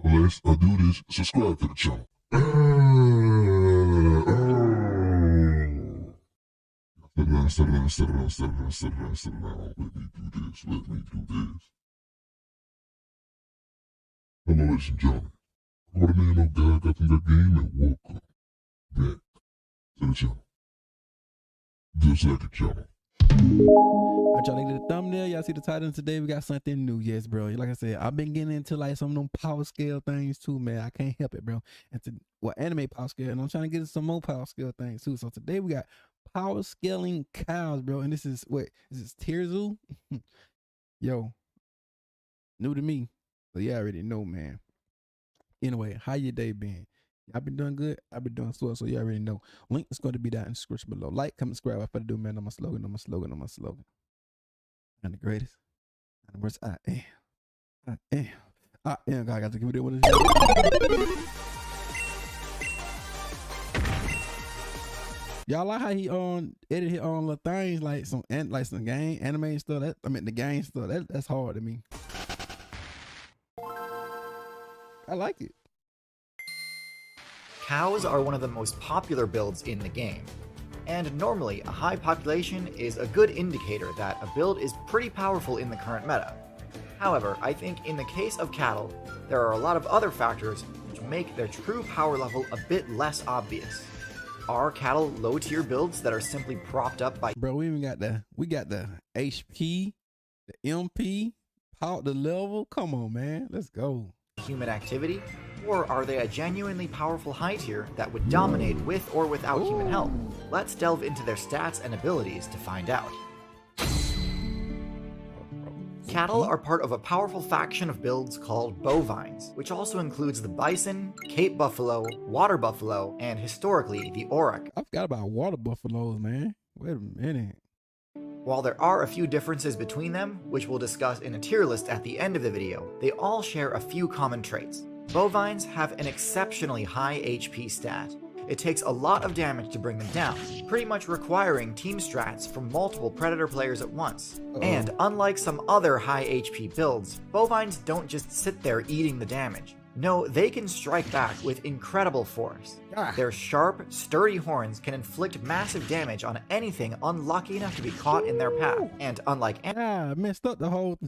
let's do this. Subscribe to the channel. Settle down. Let me do this. Hello, ladies and gentlemen. What a man of God got from the game, and welcome back to the channel. Just like the channel. Alright, y'all, look at the thumbnail. Y'all see the title. Today we got something new. Yes, bro. Like I said, I've been getting into like some of them power scale things too, man. I can't help it, bro. And anime power scale, and I'm trying to get into some more power scale things too. So today we got power scaling cows, bro. And this is Tier Zoo. Yo, new to me, so you already know, man. Anyway, how your day been? Y'all been doing good? I've been doing so you already know. Link is going to be down in the description below. Like, comment, subscribe. If I do, man, I'm my slogan. I'm the greatest. And the worst, I am. God, I got to give it one of these. Y'all like how he edit his own little things, like some game anime stuff. The game stuff. That's hard to me. I like it. Cows are one of the most popular builds in the game, and normally a high population is a good indicator that a build is pretty powerful in the current meta. However, I think in the case of cattle, there are a lot of other factors which make their true power level a bit less obvious. Are cattle low tier builds that are simply propped up by— Bro, we got the HP, the MP, the level. Come on, man, let's go. Human activity, or are they a genuinely powerful high tier that would dominate with or without human help? Let's delve into their stats and abilities to find out. Cattle are part of a powerful faction of builds called bovines, which also includes the bison, Cape buffalo, water buffalo, and historically the auroch. I forgot about water buffaloes, man. Wait a minute. While there are a few differences between them, which we'll discuss in a tier list at the end of the video, they all share a few common traits. Bovines have an exceptionally high HP stat. It takes a lot of damage to bring them down, pretty much requiring team strats from multiple predator players at once. And unlike some other high HP builds, bovines don't just sit there eating the damage. No, they can strike back with incredible force. Their sharp, sturdy horns can inflict massive damage on anything unlucky enough to be caught in their path. And unlike I messed up the whole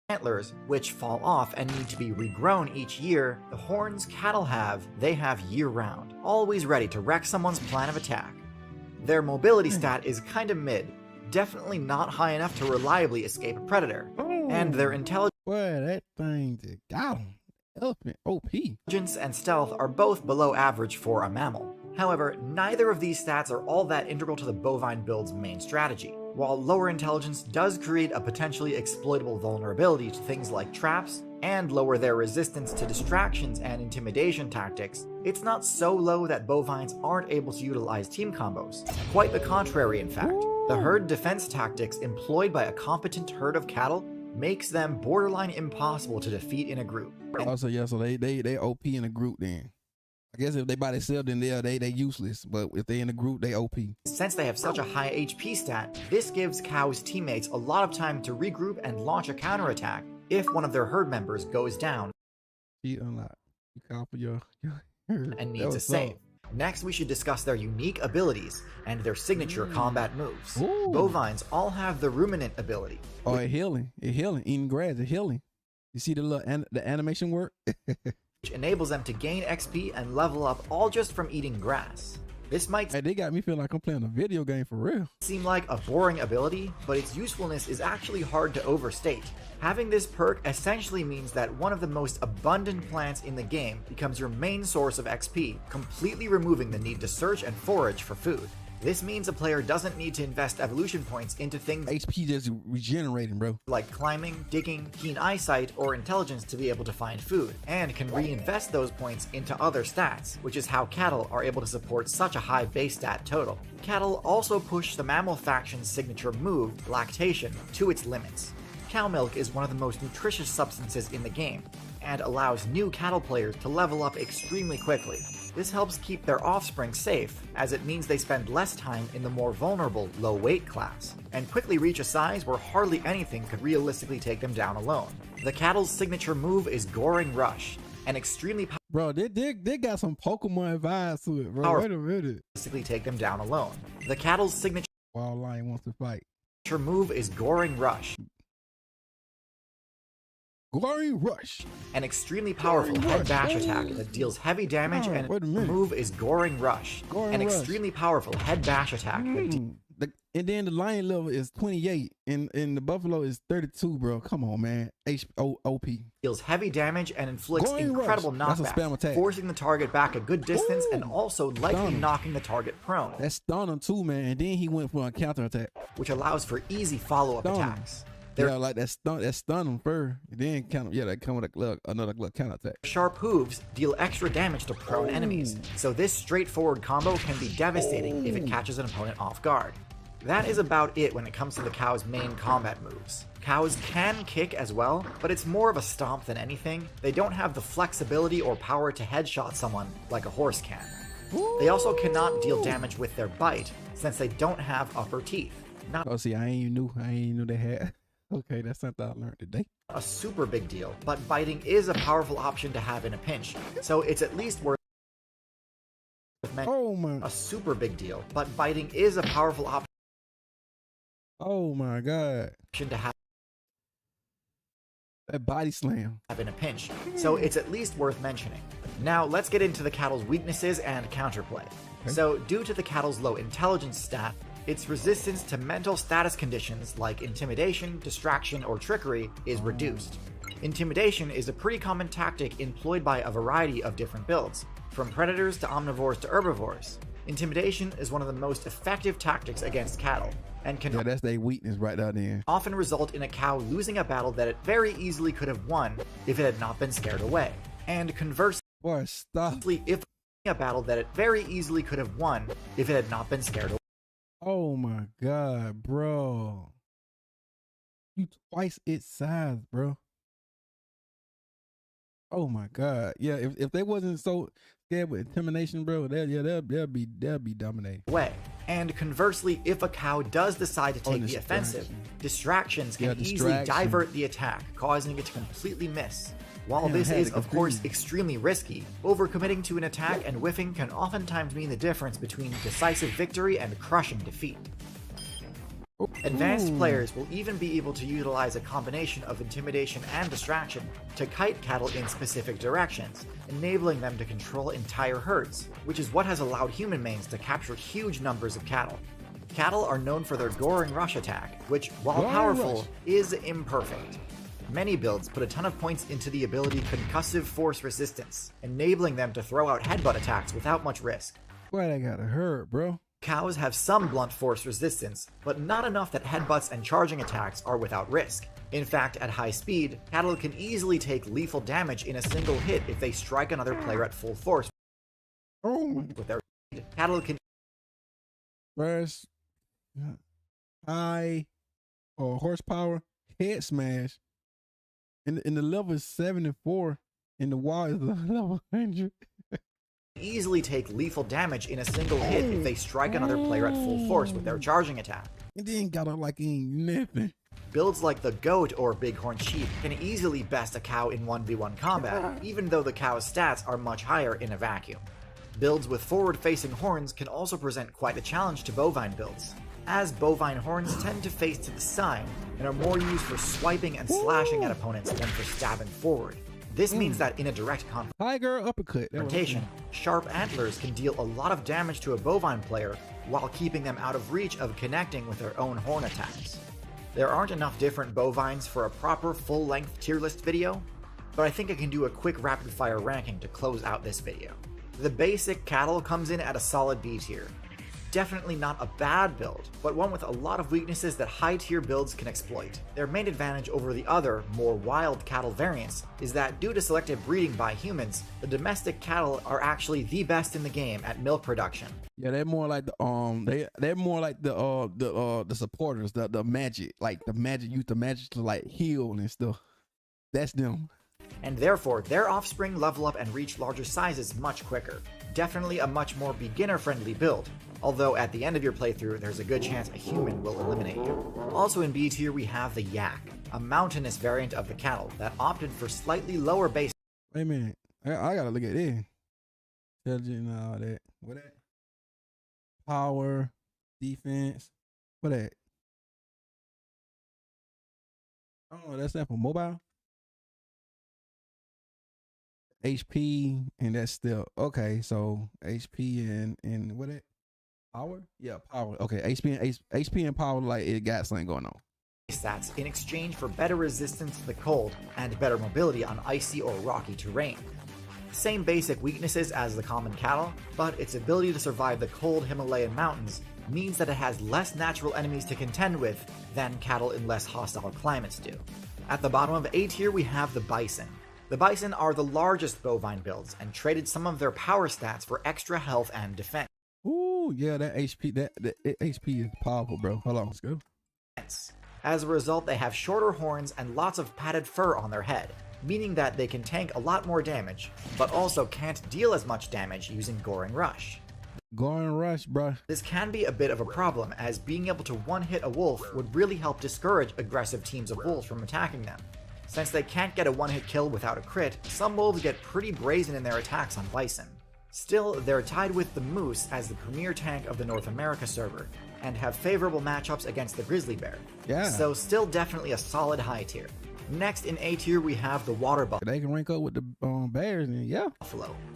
antlers, which fall off and need to be regrown each year, the horns cattle have, they have year-round, always ready to wreck someone's plan of attack. Their mobility stat is kinda mid, definitely not high enough to reliably escape a predator. And their intelligence— Boy, that thing just got him. Elephant OP. Intelligence and stealth are both below average for a mammal. However, neither of these stats are all that integral to the bovine build's main strategy. While lower intelligence does create a potentially exploitable vulnerability to things like traps, and lower their resistance to distractions and intimidation tactics, it's not so low that bovines aren't able to utilize team combos. Quite the contrary, in fact. The herd defense tactics employed by a competent herd of cattle makes them borderline impossible to defeat in a group. Also, yeah, so they OP in a group then. I guess if they by themselves, then they useless. But if they in a group, they OP. Since they have such a high HP stat, this gives cows' teammates a lot of time to regroup and launch a counterattack if one of their herd members goes down You call for your herd and needs a save. Next, we should discuss their unique abilities and their signature combat moves. Bovines all have the ruminant ability. Oh, it's healing. Eating grass, it's healing. You see the animation work? Which enables them to gain XP and level up all just from eating grass. This might— Hey, they got me feeling like I'm playing a video game for real. Seem like a boring ability, but its usefulness is actually hard to overstate. Having this perk essentially means that one of the most abundant plants in the game becomes your main source of XP, completely removing the need to search and forage for food. This means a player doesn't need to invest evolution points into things HP just regenerating, bro, like climbing, digging, keen eyesight, or intelligence to be able to find food, and can reinvest those points into other stats, which is how cattle are able to support such a high base stat total. Cattle also push the mammal faction's signature move, lactation, to its limits. Cow milk is one of the most nutritious substances in the game, and allows new cattle players to level up extremely quickly. This helps keep their offspring safe, as it means they spend less time in the more vulnerable low weight class, and quickly reach a size where hardly anything could realistically take them down alone. The cattle's signature move is Goring Rush. and extremely Bro, they got some Pokemon vibes to it, bro. Powerful. Wait a minute. basically take them down alone. The cattle's signature Wild Lion wants to fight. move is Goring Rush, Glory Rush. an extremely powerful Goring head Rush. bash Ooh. attack that deals heavy damage, and wait a the minute. move is Goring Rush, Goring an Rush. extremely powerful head bash attack that And then the lion level is 28 and the buffalo is 32, bro. Come on, man. OP. deals heavy damage and inflicts Goring incredible Rush. That's a spam knockbacks, attack. forcing the target back a good distance and Ooh. also likely Stun him. knocking the target prone, That stunned him too, man. And then he went for a counter attack. which allows for easy follow-up Stun him. attacks. Their Yeah, like that stun him first. And then that come with another little counter attack. sharp hooves deal extra damage to prone enemies, so this straightforward combo can be devastating if it catches an opponent off guard. That is about it when it comes to the cow's main combat moves. Cows can kick as well, but it's more of a stomp than anything. They don't have the flexibility or power to headshot someone like a horse can. They also cannot deal damage with their bite, since they don't have upper teeth. Not Oh, see, I ain't knew they had. Okay, that's something I learned today. a super big deal, but biting is a powerful option to have in a pinch, so it's at least worth mentioning. Oh my, A super big deal, but biting is a powerful option oh my God. to have That body slam. in a pinch, so it's at least worth mentioning. Now let's get into the cattle's weaknesses and counterplay. So due to the cattle's low intelligence stat, its resistance to mental status conditions like intimidation, distraction, or trickery is reduced. Intimidation is a pretty common tactic employed by a variety of different builds, from predators to omnivores to herbivores. Intimidation is one of the most effective tactics against cattle, and can Yeah, that's their weakness right there then. often result in a cow losing a battle that it very easily could have won if it had not been scared away. And conversely, Boy, stop. if a battle that it very easily could have won if it had not been scared away. Oh my God, bro. You twice its size, bro. Oh my God. Yeah, if they wasn't so scared with intimidation, bro, they'll be dominating. And conversely, if a cow does decide to take the distraction. offensive, distractions can easily distraction. divert the attack, causing it to completely miss. While Yeah, this I had is, to of course, confuse. extremely risky, overcommitting to an attack and whiffing can oftentimes mean the difference between decisive victory and crushing defeat. Advanced Ooh. players will even be able to utilize a combination of intimidation and distraction to kite cattle in specific directions, enabling them to control entire herds, which is what has allowed human mains to capture huge numbers of cattle. Cattle are known for their Goring Rush attack, which, while Goring powerful, Rush. is imperfect. Many builds put a ton of points into the ability Concussive Force Resistance, enabling them to throw out headbutt attacks without much risk. Boy, that gotta hurt, bro. Cows have some blunt force resistance, but not enough that headbutts and charging attacks are without risk. In fact, at high speed, cattle can easily take lethal damage in a single hit if they strike another player at full force Oh my with their speed. Cattle can first high horsepower head smash. In the level is 74, and the wall is level 100. easily take lethal damage in a single hit if they strike another player at full force with their charging attack. And then got up like he ain't nothing. Builds like the goat or bighorn sheep can easily best a cow in 1v1 combat, even though the cow's stats are much higher in a vacuum. Builds with forward-facing horns can also present quite a challenge to bovine builds, as bovine horns tend to face to the side and are more used for swiping and slashing at opponents than for stabbing forward. This means that in a direct Tiger uppercut. That was- confrontation, sharp antlers can deal a lot of damage to a bovine player while keeping them out of reach of connecting with their own horn attacks. There aren't enough different bovines for a proper full-length tier list video, but I think I can do a quick rapid-fire ranking to close out this video. The basic cattle comes in at a solid B tier. Definitely not a bad build, but one with a lot of weaknesses that high tier builds can exploit. Their main advantage over the other, more wild cattle variants is that due to selective breeding by humans, the domestic cattle are actually the best in the game at milk production. Yeah, they're more like the they're more like the supporters, the magic, like the magic use the magic to like heal and stuff. That's them. And therefore, their offspring level up and reach larger sizes much quicker. Definitely a much more beginner-friendly build, although at the end of your playthrough, there's a good chance a human will eliminate you. Also in B tier, we have the yak, a mountainous variant of the cattle that opted for slightly lower base Wait a minute. I gotta look at this. Intelligent and all that. What that? Power, defense. What that? I don't know. That's that for mobile. HP and that's still okay. So HP and what that? Power? Yeah, power. Okay, HP and power, like it got something going on. Stats in exchange for better resistance to the cold and better mobility on icy or rocky terrain. Same basic weaknesses as the common cattle, but its ability to survive the cold Himalayan mountains means that it has less natural enemies to contend with than cattle in less hostile climates do. At the bottom of A tier we have the bison. The bison are the largest bovine builds and traded some of their power stats for extra health and defense. Ooh, yeah, that HP, that HP is powerful, bro. Hold on, let's go. As a result, they have shorter horns and lots of padded fur on their head, meaning that they can tank a lot more damage, but also can't deal as much damage using Goring Rush. Goring Rush, bro. This can be a bit of a problem, as being able to one-hit a wolf would really help discourage aggressive teams of wolves from attacking them. Since they can't get a one-hit kill without a crit, some wolves get pretty brazen in their attacks on bison. Still, they're tied with the moose as the premier tank of the North America server, and have favorable matchups against the grizzly bear. Yeah. So still definitely a solid high tier. Next in A tier we have the water buffalo. They can rank up with the bears, and yeah.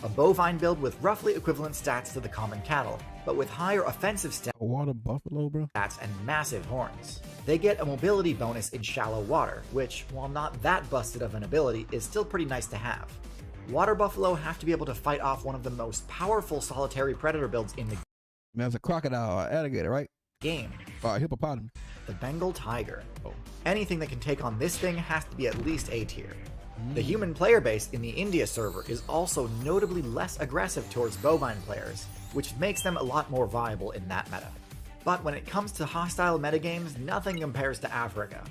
A bovine build with roughly equivalent stats to the common cattle, but with higher offensive stats. A water buffalo, bro. And massive horns. They get a mobility bonus in shallow water, which, while not that busted of an ability, is still pretty nice to have. Water buffalo have to be able to fight off one of the most powerful solitary predator builds in the game. There's a crocodile or alligator, right? Hippopotamus. The Bengal tiger. Anything that can take on this thing has to be at least A tier. The human player base in the India server is also notably less aggressive towards bovine players, which makes them a lot more viable in that meta. But when it comes to hostile metagames, nothing compares to Africa.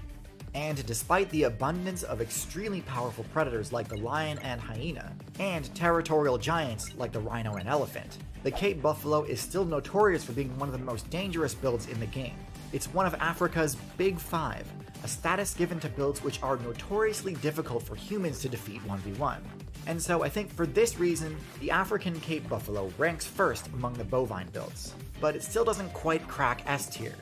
And despite the abundance of extremely powerful predators like the lion and hyena, and territorial giants like the rhino and elephant, the Cape Buffalo is still notorious for being one of the most dangerous builds in the game. It's one of Africa's Big Five, a status given to builds which are notoriously difficult for humans to defeat 1v1. And so I think for this reason, the African Cape Buffalo ranks first among the bovine builds. But it still doesn't quite crack S tier,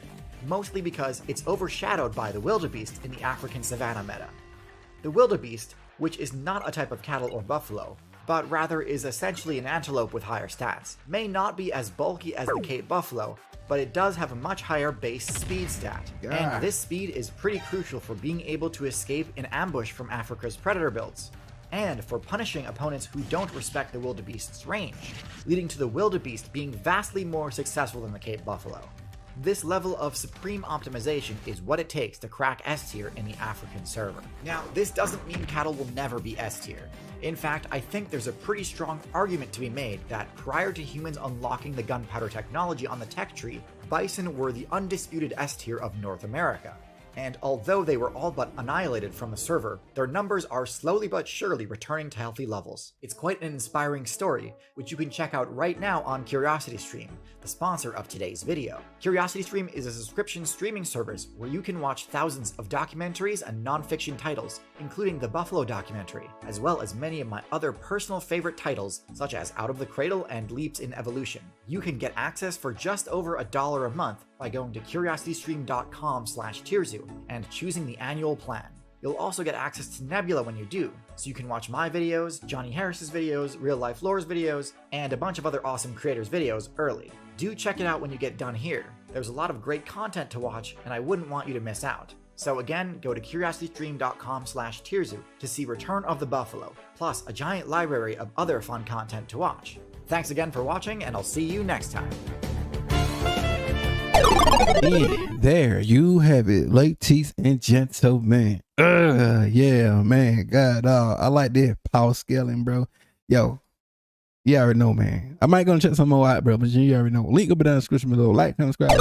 mostly because it's overshadowed by the wildebeest in the African savanna meta. The wildebeest, which is not a type of cattle or buffalo, but rather is essentially an antelope with higher stats, may not be as bulky as the Cape Buffalo, but it does have a much higher base speed stat. And this speed is pretty crucial for being able to escape an ambush from Africa's predator builds, and for punishing opponents who don't respect the wildebeest's range, leading to the wildebeest being vastly more successful than the Cape Buffalo. This level of supreme optimization is what it takes to crack S tier in the African server. Now, this doesn't mean cattle will never be S tier. In fact, I think there's a pretty strong argument to be made that prior to humans unlocking the gunpowder technology on the tech tree, bison were the undisputed S tier of North America. And although they were all but annihilated from the server, their numbers are slowly but surely returning to healthy levels. It's quite an inspiring story, which you can check out right now on CuriosityStream, the sponsor of today's video. CuriosityStream is a subscription streaming service where you can watch thousands of documentaries and non-fiction titles, including the Buffalo documentary, as well as many of my other personal favorite titles, such as Out of the Cradle and Leaps in Evolution. You can get access for just over $1 a month by going to curiositystream.com/tierzu and choosing the annual plan. You'll also get access to Nebula when you do, so you can watch my videos, Johnny Harris's videos, Real Life Lore's videos, and a bunch of other awesome creators' videos early. Do check it out when you get done here. There's a lot of great content to watch, and I wouldn't want you to miss out. So again, go to curiositystream.com/tierzu to see Return of the Buffalo, plus a giant library of other fun content to watch. Thanks again for watching, and I'll see you next time. And there you have it, ladies and gentlemen. Yeah, man. God, I like that power scaling, bro. Yo, you already know, man. I might go and check some more out, bro, but you already know. Link will be down in the description below. Like, comment, subscribe.